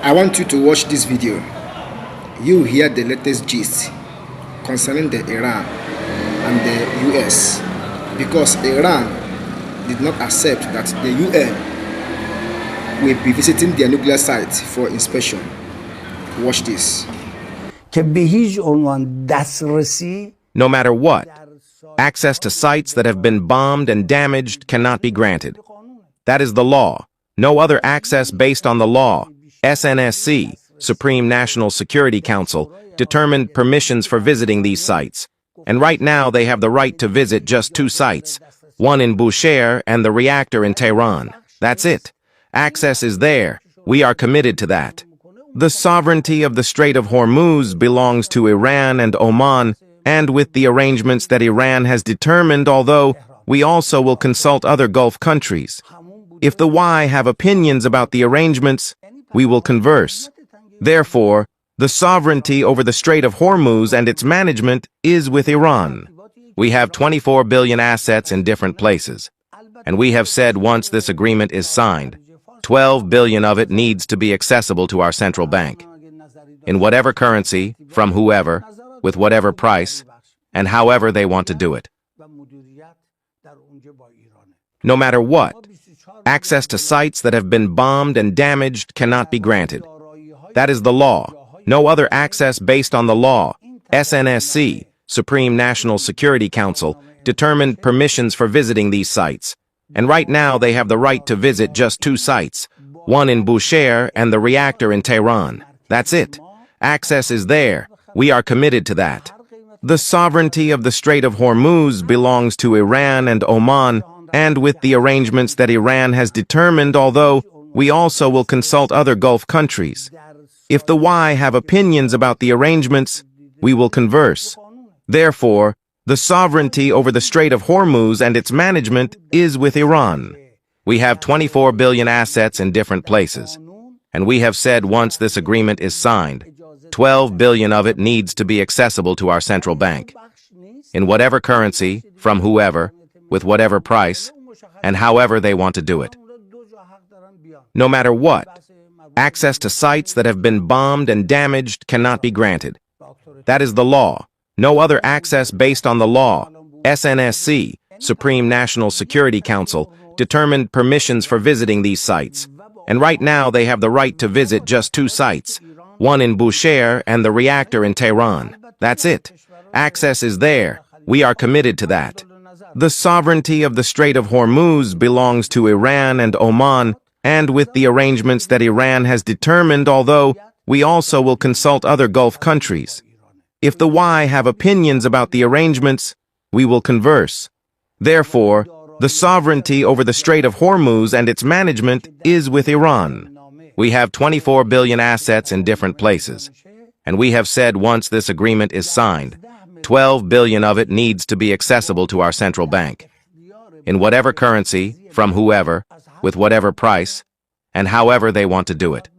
I want you to watch this video. You hear the latest gist concerning the Iran and the US, because Iran did not accept that the UN will be visiting their nuclear site for inspection. Watch this. No matter what, access to sites that have been bombed and damaged cannot be granted. That is the law. No other access based on the law. SNSC, Supreme National Security Council, determined permissions for visiting these sites. And right now they have the right to visit just 2 sites, one in Bushehr and the reactor in Tehran. That's it. Access is there. We are committed to that. The sovereignty of the Strait of Hormuz belongs to Iran and Oman, and with the arrangements that Iran has determined, although we also will consult other Gulf countries. If the Y have opinions about the arrangements, we will converse. Therefore, the sovereignty over the Strait of Hormuz and its management is with Iran. We have 24 billion assets in different places. And we have said once this agreement is signed, 12 billion of it needs to be accessible to our central bank. In whatever currency, from whoever, with whatever price, and however they want to do it. No matter what, access to sites that have been bombed and damaged cannot be granted. That is the law. No other access based on the law. SNSC, Supreme National Security Council, determined permissions for visiting these sites. And right now they have the right to visit just 2 sites, one in Bushehr and the reactor in Tehran. That's it. Access is there. We are committed to that. The sovereignty of the Strait of Hormuz belongs to Iran and Oman, and with the arrangements that Iran has determined, although we also will consult other Gulf countries. If the Y have opinions about the arrangements, we will converse. Therefore, the sovereignty over the Strait of Hormuz and its management is with Iran. We have 24 billion assets in different places. And we have said once this agreement is signed, 12 billion of it needs to be accessible to our central bank. In whatever currency, from whoever, with whatever price, and however they want to do it. No matter what, access to sites that have been bombed and damaged cannot be granted. That is the law. No other access based on the law. SNSC, Supreme National Security Council, determined permissions for visiting these sites. And right now they have the right to visit just 2 sites, one in Bushehr and the reactor in Tehran. That's it. Access is there. We are committed to that. The sovereignty of the Strait of Hormuz belongs to Iran and Oman, and with the arrangements that Iran has determined, although we also will consult other Gulf countries. If the Y have opinions about the arrangements, we will converse. Therefore, the sovereignty over the Strait of Hormuz and its management is with Iran. We have 24 billion assets in different places. And we have said once this agreement is signed, 12 billion of it needs to be accessible to our central bank. In whatever currency, from whoever, with whatever price, and however they want to do it.